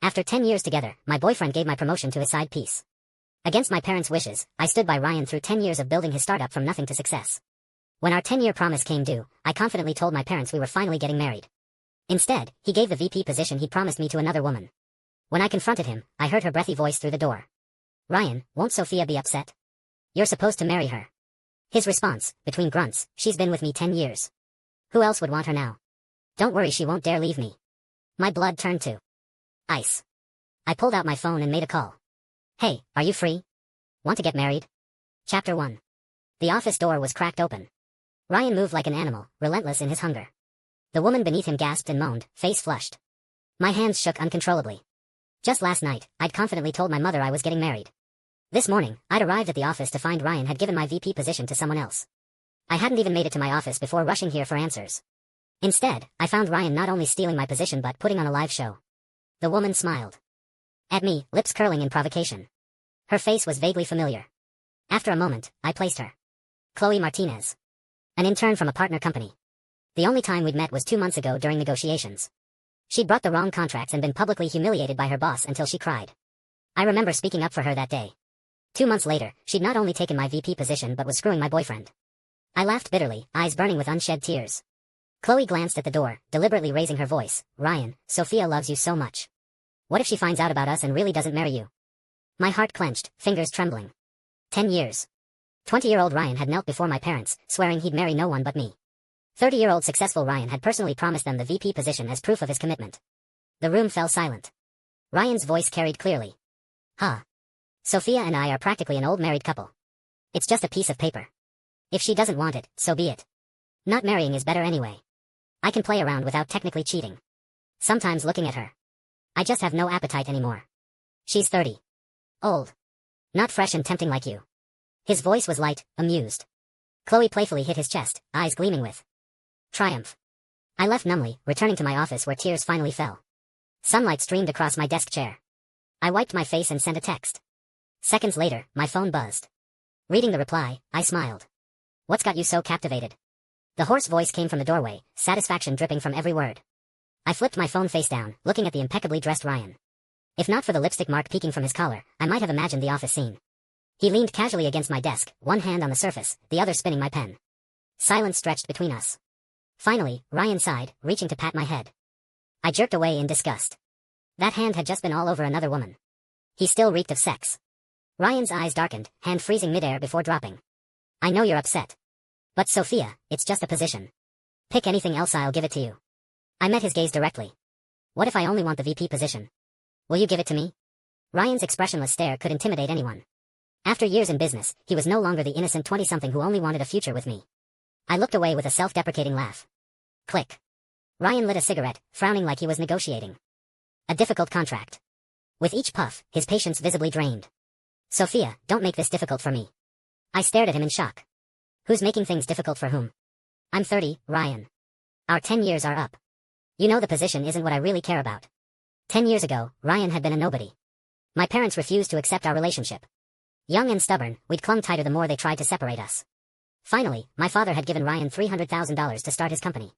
After 10 years together, my boyfriend gave my promotion to his side piece. Against my parents' wishes, I stood by Ryan through 10 years of building his startup from nothing to success. When our 10-year promise came due, I confidently told my parents we were finally getting married. Instead, he gave the VP position he promised me to another woman. When I confronted him, I heard her breathy voice through the door. "Ryan, won't Sophia be upset? You're supposed to marry her." His response, between grunts, "She's been with me 10 years. Who else would want her now? Don't worry, she won't dare leave me." My blood turned to ice. I pulled out my phone and made a call. "Hey, are you free? Want to get married?" Chapter 1. The office door was cracked open. Ryan moved like an animal, relentless in his hunger. The woman beneath him gasped and moaned, face flushed. My hands shook uncontrollably. Just last night, I'd confidently told my mother I was getting married. This morning, I'd arrived at the office to find Ryan had given my VP position to someone else. I hadn't even made it to my office before rushing here for answers. Instead, I found Ryan not only stealing my position but putting on a live show. The woman smiled at me, lips curling in provocation. Her face was vaguely familiar. After a moment, I placed her. Chloe Martinez. An intern from a partner company. The only time we'd met was 2 months ago during negotiations. She'd brought the wrong contracts and been publicly humiliated by her boss until she cried. I remember speaking up for her that day. 2 months later, she'd not only taken my VP position but was screwing my boyfriend. I laughed bitterly, eyes burning with unshed tears. Chloe glanced at the door, deliberately raising her voice. "Ryan, Sophia loves you so much. What if she finds out about us and really doesn't marry you?" My heart clenched, fingers trembling. 10 years. 20-year-old Ryan had knelt before my parents, swearing he'd marry no one but me. 30-year-old successful Ryan had personally promised them the VP position as proof of his commitment. The room fell silent. Ryan's voice carried clearly. "Huh. Sophia and I are practically an old married couple. It's just a piece of paper. If she doesn't want it, so be it. Not marrying is better anyway. I can play around without technically cheating. Sometimes looking at her, I just have no appetite anymore. She's 30. Old. Not fresh and tempting like you." His voice was light, amused. Chloe playfully hit his chest, eyes gleaming with triumph. I left numbly, returning to my office where tears finally fell. Sunlight streamed across my desk chair. I wiped my face and sent a text. Seconds later, my phone buzzed. Reading the reply, I smiled. "What's got you so captivated?" The hoarse voice came from the doorway, satisfaction dripping from every word. I flipped my phone face down, looking at the impeccably dressed Ryan. If not for the lipstick mark peeking from his collar, I might have imagined the office scene. He leaned casually against my desk, one hand on the surface, the other spinning my pen. Silence stretched between us. Finally, Ryan sighed, reaching to pat my head. I jerked away in disgust. That hand had just been all over another woman. He still reeked of sex. Ryan's eyes darkened, hand freezing midair before dropping. "I know you're upset. But Sophia, it's just a position. Pick anything else, I'll give it to you." I met his gaze directly. "What if I only want the VP position? Will you give it to me?" Ryan's expressionless stare could intimidate anyone. After years in business, he was no longer the innocent 20-something who only wanted a future with me. I looked away with a self-deprecating laugh. Click. Ryan lit a cigarette, frowning like he was negotiating. A difficult contract. With each puff, his patience visibly drained. "Sophia, don't make this difficult for me." I stared at him in shock. Who's making things difficult for whom? I'm 30, Ryan. Our 10 years are up. You know the position isn't what I really care about. 10 years ago, Ryan had been a nobody. My parents refused to accept our relationship. Young and stubborn, we'd clung tighter the more they tried to separate us. Finally, my father had given Ryan $300,000 to start his company.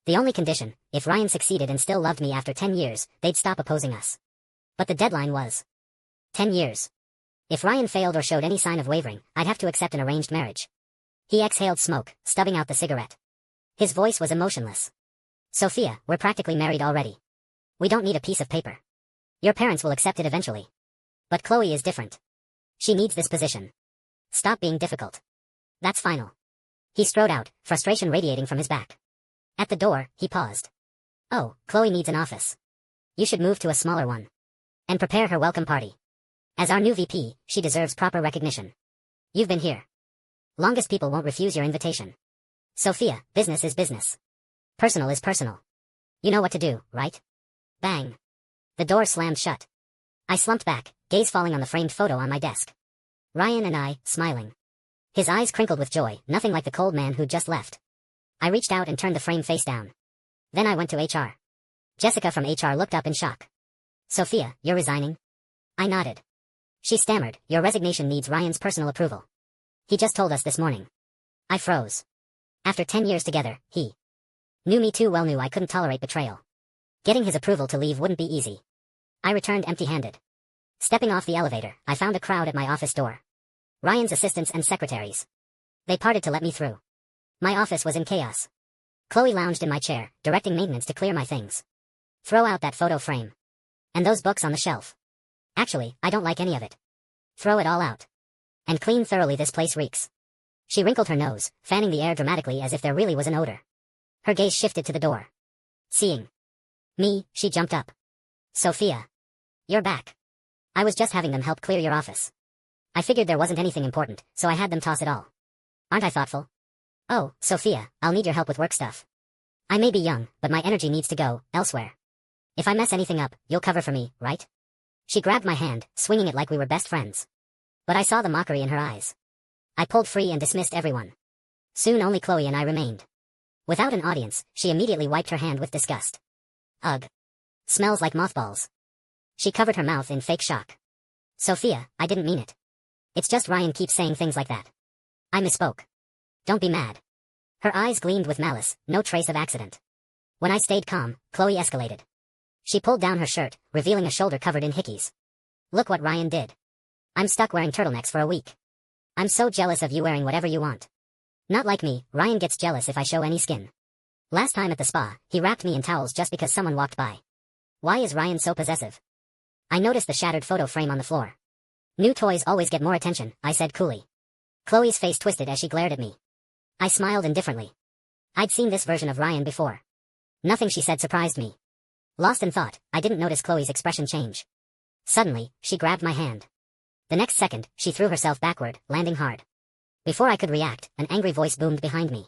The only condition, if Ryan succeeded and still loved me after 10 years, they'd stop opposing us. But the deadline was 10 years. If Ryan failed or showed any sign of wavering, I'd have to accept an arranged marriage. He exhaled smoke, stubbing out the cigarette. His voice was emotionless. "Sophia, we're practically married already. We don't need a piece of paper. Your parents will accept it eventually. But Chloe is different. She needs this position. Stop being difficult. That's final." He strode out, frustration radiating from his back. At the door, he paused. "Oh, Chloe needs an office. You should move to a smaller one. And prepare her welcome party. As our new VP, she deserves proper recognition. You've been here. Longest people won't refuse your invitation. Sophia, business is business. Personal is personal. You know what to do, right?" Bang. The door slammed shut. I slumped back, gaze falling on the framed photo on my desk. Ryan and I, smiling. His eyes crinkled with joy, nothing like the cold man who'd just left. I reached out and turned the frame face down. Then I went to HR. Jessica from HR looked up in shock. "Sophia, you're resigning?" I nodded. She stammered, "Your resignation needs Ryan's personal approval. He just told us this morning." I froze. After 10 years together, he knew me too well, knew I couldn't tolerate betrayal. Getting his approval to leave wouldn't be easy. I returned empty-handed. Stepping off the elevator, I found a crowd at my office door. Ryan's assistants and secretaries. They parted to let me through. My office was in chaos. Chloe lounged in my chair, directing maintenance to clear my things. Throw out that photo frame. And those books on the shelf. Actually, I don't like any of it. Throw it all out. And clean thoroughly, this place reeks. She wrinkled her nose, fanning the air dramatically as if there really was an odor. Her gaze shifted to the door. Seeing me, she jumped up. Sophia. You're back. I was just having them help clear your office. I figured there wasn't anything important, so I had them toss it all. Aren't I thoughtful? Oh, Sophia, I'll need your help with work stuff. I may be young, but my energy needs to go elsewhere. If I mess anything up, you'll cover for me, right? She grabbed my hand, swinging it like we were best friends. But I saw the mockery in her eyes. I pulled free and dismissed everyone. Soon only Chloe and I remained. Without an audience, she immediately wiped her hand with disgust. Ugh. Smells like mothballs. She covered her mouth in fake shock. Sophia, I didn't mean it. It's just Ryan keeps saying things like that. I misspoke. Don't be mad. Her eyes gleamed with malice, no trace of accident. When I stayed calm, Chloe escalated. She pulled down her shirt, revealing a shoulder covered in hickeys. Look what Ryan did. I'm stuck wearing turtlenecks for a week. I'm so jealous of you wearing whatever you want. Not like me, Ryan gets jealous if I show any skin. Last time at the spa, he wrapped me in towels just because someone walked by. Why is Ryan so possessive? I noticed the shattered photo frame on the floor. New toys always get more attention, I said coolly. Chloe's face twisted as she glared at me. I smiled indifferently. I'd seen this version of Ryan before. Nothing she said surprised me. Lost in thought, I didn't notice Chloe's expression change. Suddenly, she grabbed my hand. The next second, she threw herself backward, landing hard. Before I could react, an angry voice boomed behind me.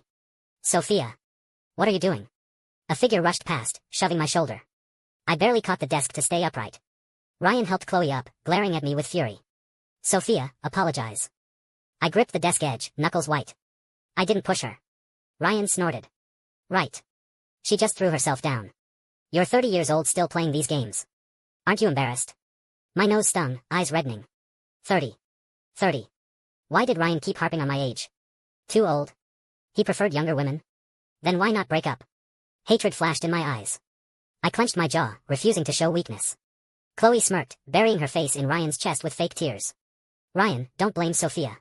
Sophia. What are you doing? A figure rushed past, shoving my shoulder. I barely caught the desk to stay upright. Ryan helped Chloe up, glaring at me with fury. Sophia, apologize. I gripped the desk edge, knuckles white. I didn't push her. Ryan snorted. Right. She just threw herself down. You're 30 years old still playing these games. Aren't you embarrassed? My nose stung, eyes reddening. 30. 30. Why did Ryan keep harping on my age? Too old? He preferred younger women? Then why not break up? Hatred flashed in my eyes. I clenched my jaw, refusing to show weakness. Chloe smirked, burying her face in Ryan's chest with fake tears. Ryan, don't blame Sophia.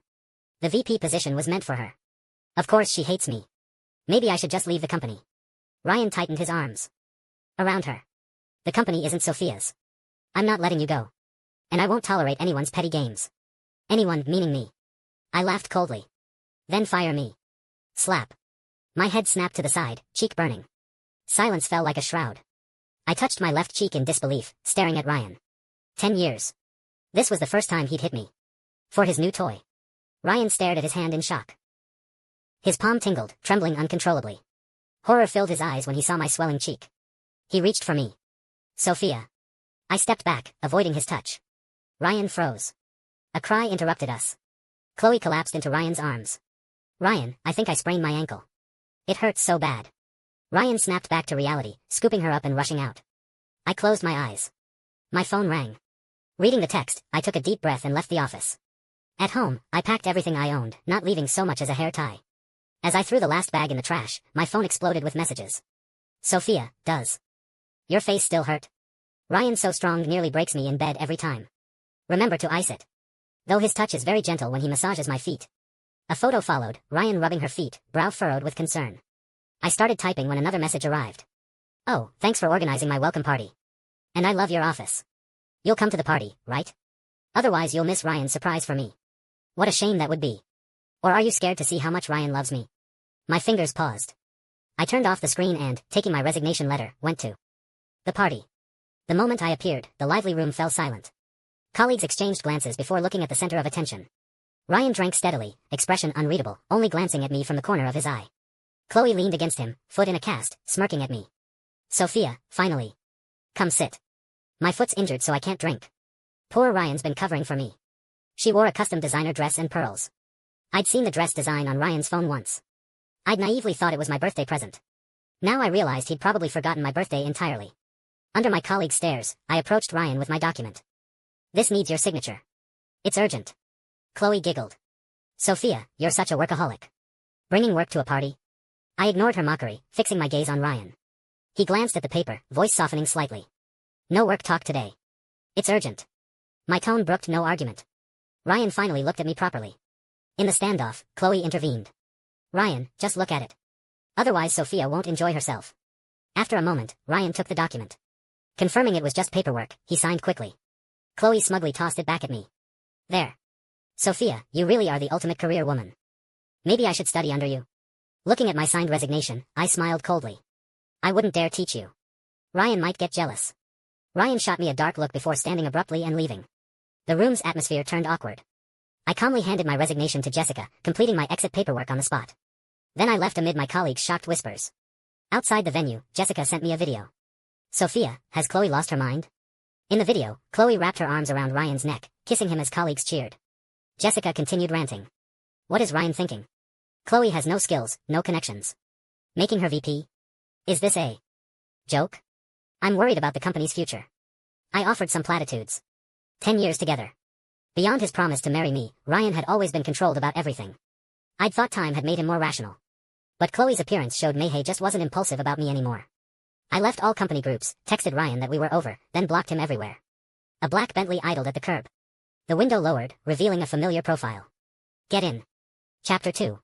The VP position was meant for her. Of course she hates me. Maybe I should just leave the company. Ryan tightened his arms around her. The company isn't Sophia's. I'm not letting you go. And I won't tolerate anyone's petty games. Anyone, meaning me. I laughed coldly. Then fire me. Slap. My head snapped to the side, cheek burning. Silence fell like a shroud. I touched my left cheek in disbelief, staring at Ryan. 10 years. This was the first time he'd hit me. For his new toy. Ryan stared at his hand in shock. His palm tingled, trembling uncontrollably. Horror filled his eyes when he saw my swelling cheek. He reached for me. Sophia. I stepped back, avoiding his touch. Ryan froze. A cry interrupted us. Chloe collapsed into Ryan's arms. Ryan, I think I sprained my ankle. It hurts so bad. Ryan snapped back to reality, scooping her up and rushing out. I closed my eyes. My phone rang. Reading the text, I took a deep breath and left the office. At home, I packed everything I owned, not leaving so much as a hair tie. As I threw the last bag in the trash, my phone exploded with messages. Sophia, does your face still hurt? Ryan so strong nearly breaks me in bed every time. Remember to ice it. Though his touch is very gentle when he massages my feet. A photo followed, Ryan rubbing her feet, brow furrowed with concern. I started typing when another message arrived. Oh, thanks for organizing my welcome party. And I love your office. You'll come to the party, right? Otherwise you'll miss Ryan's surprise for me. What a shame that would be. Or are you scared to see how much Ryan loves me? My fingers paused. I turned off the screen and, taking my resignation letter, went to the party. The moment I appeared, the lively room fell silent. Colleagues exchanged glances before looking at the center of attention. Ryan drank steadily, expression unreadable, only glancing at me from the corner of his eye. Chloe leaned against him, foot in a cast, smirking at me. Sophia, finally. Come sit. My foot's injured so I can't drink. Poor Ryan's been covering for me. She wore a custom designer dress and pearls. I'd seen the dress design on Ryan's phone once. I'd naively thought it was my birthday present. Now I realized he'd probably forgotten my birthday entirely. Under my colleague's stares, I approached Ryan with my document. This needs your signature. It's urgent. Chloe giggled. Sophia, you're such a workaholic. Bringing work to a party? I ignored her mockery, fixing my gaze on Ryan. He glanced at the paper, voice softening slightly. No work talk today. It's urgent. My tone brooked no argument. Ryan finally looked at me properly. In the standoff, Chloe intervened. Ryan, just look at it. Otherwise Sophia won't enjoy herself. After a moment, Ryan took the document. Confirming it was just paperwork, he signed quickly. Chloe smugly tossed it back at me. There. Sophia, you really are the ultimate career woman. Maybe I should study under you. Looking at my signed resignation, I smiled coldly. I wouldn't dare teach you. Ryan might get jealous. Ryan shot me a dark look before standing abruptly and leaving. The room's atmosphere turned awkward. I calmly handed my resignation to Jessica, completing my exit paperwork on the spot. Then I left amid my colleagues' shocked whispers. Outside the venue, Jessica sent me a video. Sophia, has Chloe lost her mind? In the video, Chloe wrapped her arms around Ryan's neck, kissing him as colleagues cheered. Jessica continued ranting. What is Ryan thinking? Chloe has no skills, no connections. Making her VP? Is this a joke? I'm worried about the company's future. I offered some platitudes. 10 years together. Beyond his promise to marry me, Ryan had always been controlled about everything. I'd thought time had made him more rational. But Chloe's appearance showed Mayhay just wasn't impulsive about me anymore. I left all company groups, texted Ryan that we were over, then blocked him everywhere. A black Bentley idled at the curb. The window lowered, revealing a familiar profile. Get in. Chapter 2.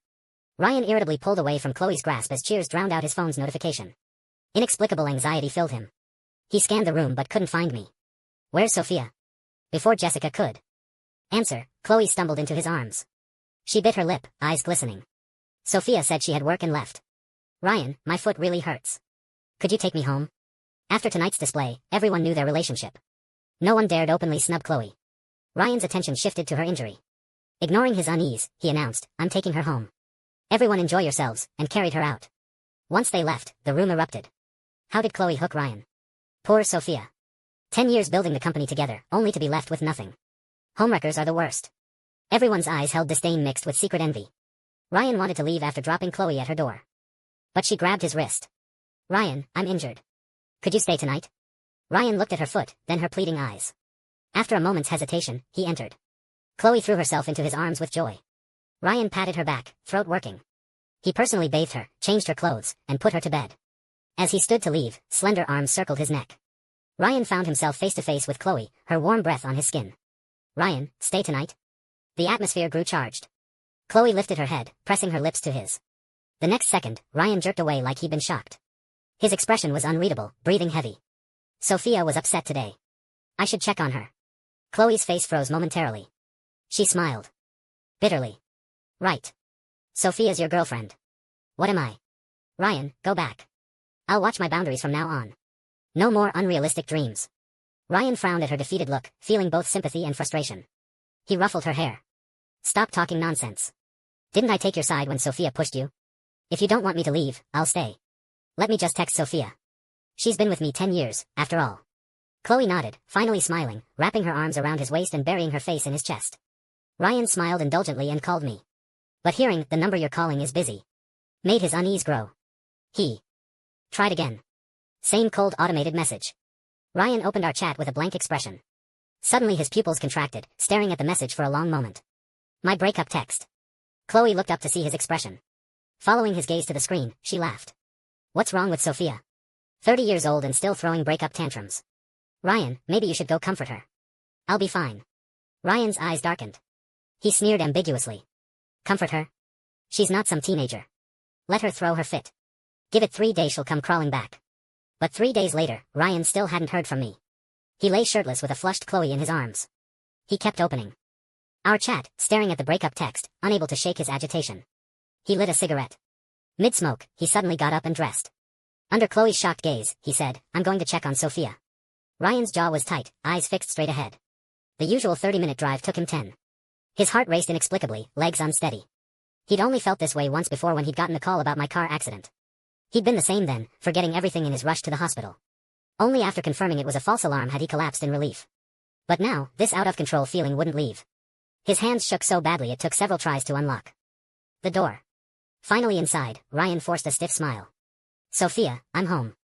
Ryan irritably pulled away from Chloe's grasp as cheers drowned out his phone's notification. Inexplicable anxiety filled him. He scanned the room but couldn't find me. Where's Sophia? Before Jessica could answer, Chloe stumbled into his arms. She bit her lip, eyes glistening. Sophia said she had work and left. Ryan, my foot really hurts. Could you take me home? After tonight's display, everyone knew their relationship. No one dared openly snub Chloe. Ryan's attention shifted to her injury. Ignoring his unease, he announced, I'm taking her home. Everyone enjoy yourselves, and carried her out. Once they left, the room erupted. How did Chloe hook Ryan? Poor Sophia. 10 years building the company together, only to be left with nothing. Homewreckers are the worst. Everyone's eyes held disdain mixed with secret envy. Ryan wanted to leave after dropping Chloe at her door. But she grabbed his wrist. Ryan, I'm injured. Could you stay tonight? Ryan looked at her foot, then her pleading eyes. After a moment's hesitation, he entered. Chloe threw herself into his arms with joy. Ryan patted her back, throat working. He personally bathed her, changed her clothes, and put her to bed. As he stood to leave, slender arms circled his neck. Ryan found himself face to face with Chloe, her warm breath on his skin. Ryan, stay tonight? The atmosphere grew charged. Chloe lifted her head, pressing her lips to his. The next second, Ryan jerked away like he'd been shocked. His expression was unreadable, breathing heavy. Sophia was upset today. I should check on her. Chloe's face froze momentarily. She smiled. Bitterly. Right. Sophia's your girlfriend. What am I? Ryan, go back. I'll watch my boundaries from now on. No more unrealistic dreams. Ryan frowned at her defeated look, feeling both sympathy and frustration. He ruffled her hair. Stop talking nonsense. Didn't I take your side when Sophia pushed you? If you don't want me to leave, I'll stay. Let me just text Sophia. She's been with me 10 years, after all. Chloe nodded, finally smiling, wrapping her arms around his waist and burying her face in his chest. Ryan smiled indulgently and called me. But hearing, the number you're calling is busy, made his unease grow. He tried again. Same cold automated message. Ryan opened our chat with a blank expression. Suddenly his pupils contracted, staring at the message for a long moment. My breakup text. Chloe looked up to see his expression. Following his gaze to the screen, she laughed. What's wrong with Sophia? 30 years old and still throwing breakup tantrums. Ryan, maybe you should go comfort her. I'll be fine. Ryan's eyes darkened. He sneered ambiguously. Comfort her? She's not some teenager. Let her throw her fit. Give it 3 days, she'll come crawling back. But 3 days later, Ryan still hadn't heard from me. He lay shirtless with a flushed Chloe in his arms. He kept opening our chat, staring at the breakup text, unable to shake his agitation. He lit a cigarette. Mid-smoke, he suddenly got up and dressed. Under Chloe's shocked gaze, he said, I'm going to check on Sophia. Ryan's jaw was tight, eyes fixed straight ahead. The usual 30-minute drive took him 10. His heart raced inexplicably, legs unsteady. He'd only felt this way once before when he'd gotten a call about my car accident. He'd been the same then, forgetting everything in his rush to the hospital. Only after confirming it was a false alarm had he collapsed in relief. But now, this out-of-control feeling wouldn't leave. His hands shook so badly it took several tries to unlock the door. Finally inside, Ryan forced a stiff smile. Sophia, I'm home.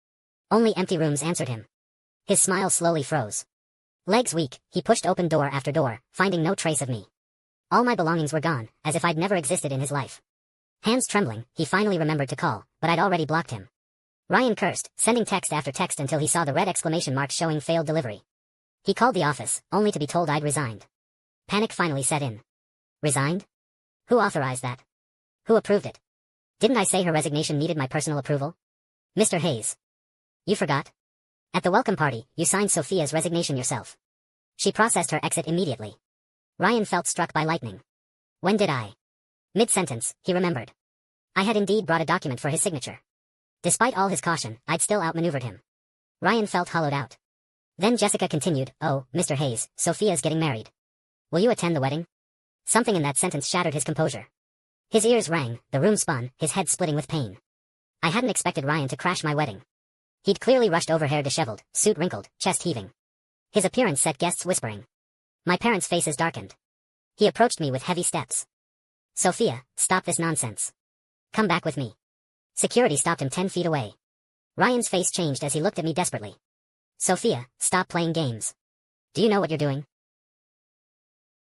Only empty rooms answered him. His smile slowly froze. Legs weak, he pushed open door after door, finding no trace of me. All my belongings were gone, as if I'd never existed in his life. Hands trembling, he finally remembered to call, but I'd already blocked him. Ryan cursed, sending text after text until he saw the red exclamation mark showing failed delivery. He called the office, only to be told I'd resigned. Panic finally set in. Resigned? Who authorized that? Who approved it? Didn't I say her resignation needed my personal approval? Mr. Hayes. You forgot? At the welcome party, you signed Sophia's resignation yourself. She processed her exit immediately. Ryan felt struck by lightning. When did I? Mid-sentence, he remembered. I had indeed brought a document for his signature. Despite all his caution, I'd still outmaneuvered him. Ryan felt hollowed out. Then Jessica continued, "Oh, Mr. Hayes, Sophia's getting married. Will you attend the wedding?" Something in that sentence shattered his composure. His ears rang, the room spun, his head splitting with pain. I hadn't expected Ryan to crash my wedding. He'd clearly rushed over, hair disheveled, suit wrinkled, chest heaving. His appearance set guests whispering. My parents' faces darkened. He approached me with heavy steps. "Sophia, stop this nonsense. Come back with me." Security stopped him 10 feet away. Ryan's face changed as he looked at me desperately. "Sophia, stop playing games. Do you know what you're doing?"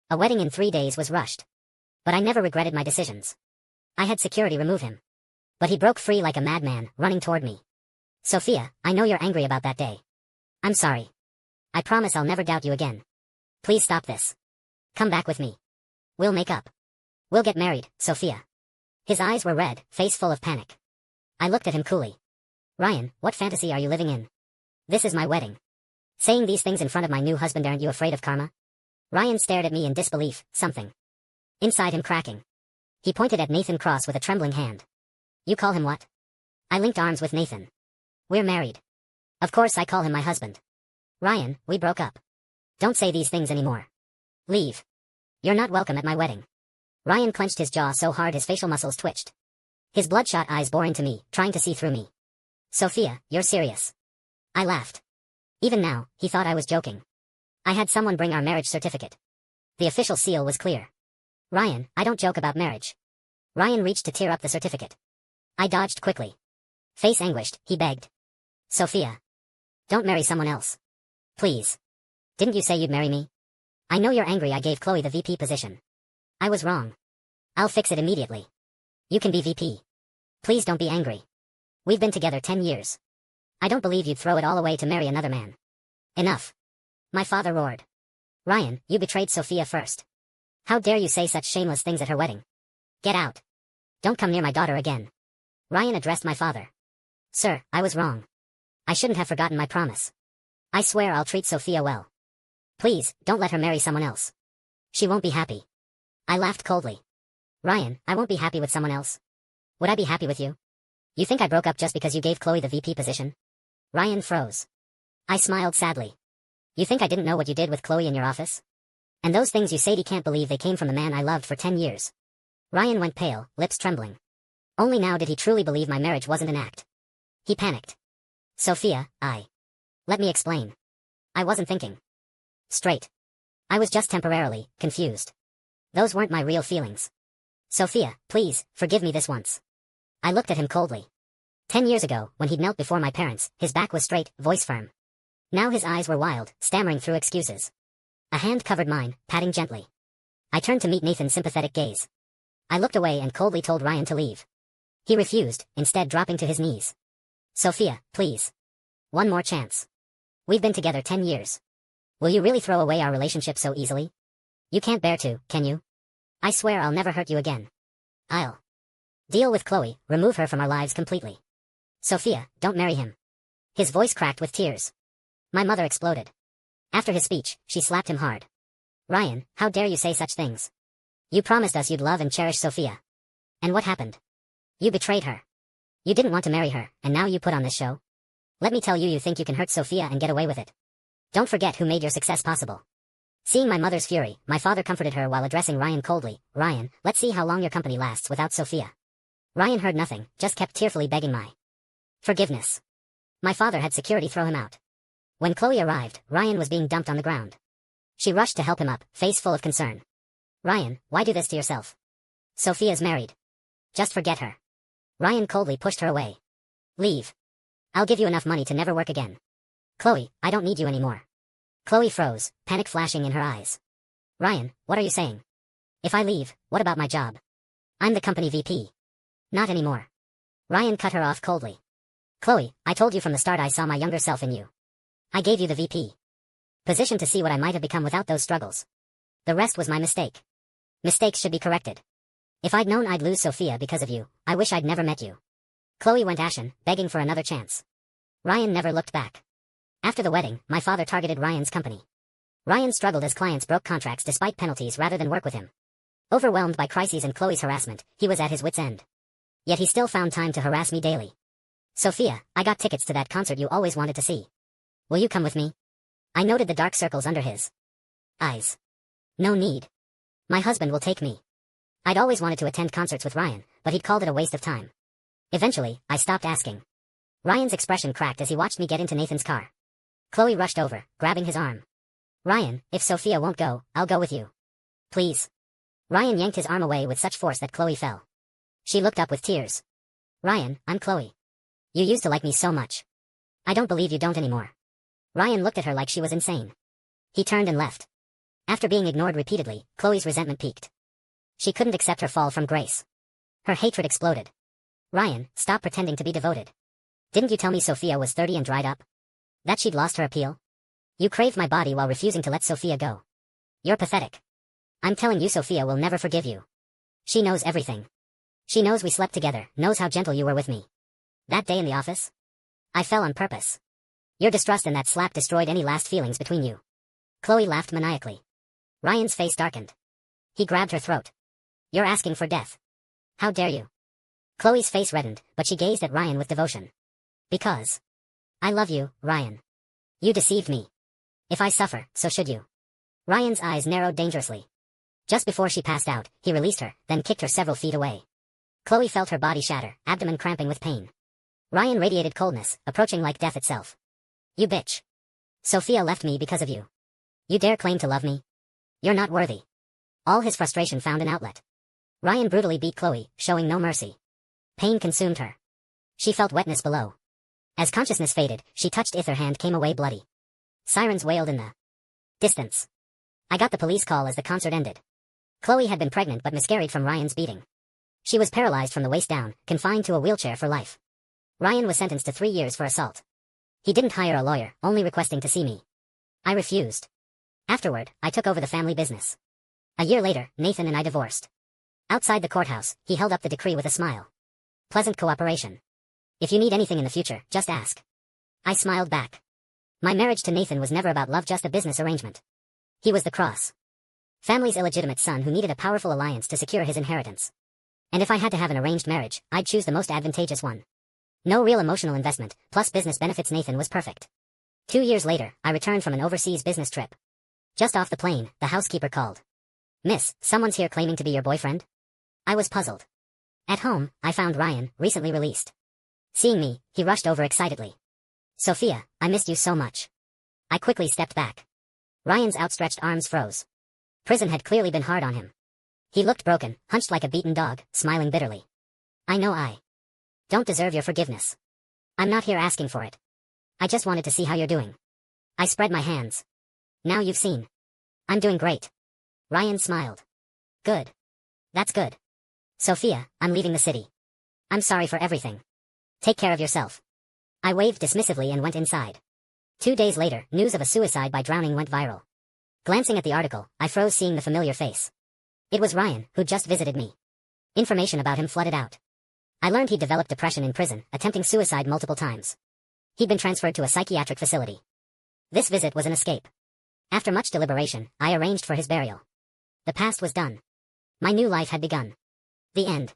A wedding in 3 days was rushed. But I never regretted my decisions. I had security remove him. But he broke free like a madman, running toward me. "Sophia, I know you're angry about that day. I'm sorry. I promise I'll never doubt you again. Please stop this. Come back with me. We'll make up. We'll get married, Sophia." His eyes were red, face full of panic. I looked at him coolly. "Ryan, what fantasy are you living in? This is my wedding. Saying these things in front of my new husband, aren't you afraid of karma?" Ryan stared at me in disbelief, something inside him cracking. He pointed at Nathan Cross with a trembling hand. "You call him what?" I linked arms with Nathan. "We're married. Of course I call him my husband. Ryan, we broke up. Don't say these things anymore. Leave. You're not welcome at my wedding." Ryan clenched his jaw so hard his facial muscles twitched. His bloodshot eyes bore into me, trying to see through me. "Sophia, you're serious." I laughed. Even now, he thought I was joking. I had someone bring our marriage certificate. The official seal was clear. "Ryan, I don't joke about marriage." Ryan reached to tear up the certificate. I dodged quickly. Face anguished, he begged. "Sophia. Don't marry someone else. Please. Didn't you say you'd marry me? I know you're angry I gave Chloe the VP position. I was wrong. I'll fix it immediately. You can be VP. Please don't be angry. We've been together 10 years. I don't believe you'd throw it all away to marry another man." "Enough." My father roared. "Ryan, you betrayed Sophia first. How dare you say such shameless things at her wedding? Get out. Don't come near my daughter again." Ryan addressed my father. "Sir, I was wrong. I shouldn't have forgotten my promise. I swear I'll treat Sophia well. Please, don't let her marry someone else. She won't be happy." I laughed coldly. "Ryan, I won't be happy with someone else. Would I be happy with you? You think I broke up just because you gave Chloe the VP position?" Ryan froze. I smiled sadly. "You think I didn't know what you did with Chloe in your office? And those things you said, he can't believe they came from the man I loved for 10 years. Ryan went pale, lips trembling. Only now did he truly believe my marriage wasn't an act. He panicked. "Sophia, Let me explain. I wasn't thinking straight. I was just temporarily confused. Those weren't my real feelings. Sophia, please, forgive me this once." I looked at him coldly. 10 years ago, when he'd knelt before my parents, his back was straight, voice firm. Now his eyes were wild, stammering through excuses. A hand covered mine, patting gently. I turned to meet Nathan's sympathetic gaze. I looked away and coldly told Ryan to leave. He refused, instead dropping to his knees. "Sophia, please. One more chance. We've been together 10 years. Will you really throw away our relationship so easily? You can't bear to, can you? I swear I'll never hurt you again. I'll deal with Chloe, remove her from our lives completely. Sophia, don't marry him." His voice cracked with tears. My mother exploded. After his speech, she slapped him hard. "Ryan, how dare you say such things? You promised us you'd love and cherish Sophia. And what happened? You betrayed her. You didn't want to marry her, and now you put on this show? Let me tell you, you think you can hurt Sophia and get away with it. Don't forget who made your success possible." Seeing my mother's fury, my father comforted her while addressing Ryan coldly. "Ryan, let's see how long your company lasts without Sophia." Ryan heard nothing, just kept tearfully begging my forgiveness. My father had security throw him out. When Chloe arrived, Ryan was being dumped on the ground. She rushed to help him up, face full of concern. "Ryan, why do this to yourself? Sophia's married. Just forget her." Ryan coldly pushed her away. "Leave. I'll give you enough money to never work again. Chloe, I don't need you anymore." Chloe froze, panic flashing in her eyes. "Ryan, what are you saying? If I leave, what about my job? I'm the company VP." "Not anymore." Ryan cut her off coldly. "Chloe, I told you from the start I saw my younger self in you. I gave you the VP positioned to see what I might have become without those struggles. The rest was my mistake. Mistakes should be corrected. If I'd known I'd lose Sophia because of you, I wish I'd never met you. Chloe went ashen, begging for another chance. Ryan never looked back. After the wedding, my father targeted Ryan's company. Ryan struggled as clients broke contracts despite penalties rather than work with him. Overwhelmed by crises and Chloe's harassment, he was at his wit's end. Yet he still found time to harass me daily. Sophia, I got tickets to that concert you always wanted to see. Will you come with me? I noted the dark circles under his eyes. No need. My husband will take me. I'd always wanted to attend concerts with Ryan, but he'd called it a waste of time. Eventually, I stopped asking. Ryan's expression cracked as he watched me get into Nathan's car. Chloe rushed over, grabbing his arm. Ryan, if Sophia won't go, I'll go with you. Please. Ryan yanked his arm away with such force that Chloe fell. She looked up with tears. Ryan, I'm Chloe. You used to like me so much. I don't believe you don't anymore. Ryan looked at her like she was insane. He turned and left. After being ignored repeatedly, Chloe's resentment peaked. She couldn't accept her fall from grace. Her hatred exploded. Ryan, stop pretending to be devoted. Didn't you tell me Sophia was 30 and dried up? That she'd lost her appeal? You craved my body while refusing to let Sophia go. You're pathetic. I'm telling you Sophia will never forgive you. She knows everything. She knows we slept together, knows how gentle you were with me. That day in the office? I fell on purpose. Your distrust and that slap destroyed any last feelings between you. Chloe laughed maniacally. Ryan's face darkened. He grabbed her throat. You're asking for death. How dare you? Chloe's face reddened, but she gazed at Ryan with devotion. Because I love you, Ryan. You deceived me. If I suffer, so should you. Ryan's eyes narrowed dangerously. Just before she passed out, he released her, then kicked her several feet away. Chloe felt her body shatter, abdomen cramping with pain. Ryan radiated coldness, approaching like death itself. You bitch. Sophia left me because of you. You dare claim to love me? You're not worthy. All his frustration found an outlet. Ryan brutally beat Chloe, showing no mercy. Pain consumed her. She felt wetness below. As consciousness faded, she touched if her hand came away bloody. Sirens wailed in the distance. I got the police call as the concert ended. Chloe had been pregnant but miscarried from Ryan's beating. She was paralyzed from the waist down, confined to a wheelchair for life. Ryan was sentenced to 3 years for assault. He didn't hire a lawyer, only requesting to see me. I refused. Afterward, I took over the family business. A year later, Nathan and I divorced. Outside the courthouse, he held up the decree with a smile. Pleasant cooperation. If you need anything in the future, just ask. I smiled back. My marriage to Nathan was never about love, just a business arrangement. He was the cross. Family's illegitimate son who needed a powerful alliance to secure his inheritance. And if I had to have an arranged marriage, I'd choose the most advantageous one. No real emotional investment, plus business benefits. Nathan was perfect. 2 years later, I returned from an overseas business trip. Just off the plane, the housekeeper called. Miss, someone's here claiming to be your boyfriend? I was puzzled. At home, I found Ryan, recently released. Seeing me, he rushed over excitedly. Sophia, I missed you so much. I quickly stepped back. Ryan's outstretched arms froze. Prison had clearly been hard on him. He looked broken, hunched like a beaten dog, smiling bitterly. I know I don't deserve your forgiveness. I'm not here asking for it. I just wanted to see how you're doing. I spread my hands. Now you've seen. I'm doing great. Ryan smiled. Good. That's good. Sophia, I'm leaving the city. I'm sorry for everything. Take care of yourself. I waved dismissively and went inside. 2 days later, news of a suicide by drowning went viral. Glancing at the article, I froze seeing the familiar face. It was Ryan, who'd just visited me. Information about him flooded out. I learned he'd developed depression in prison, attempting suicide multiple times. He'd been transferred to a psychiatric facility. This visit was an escape. After much deliberation, I arranged for his burial. The past was done. My new life had begun. The end.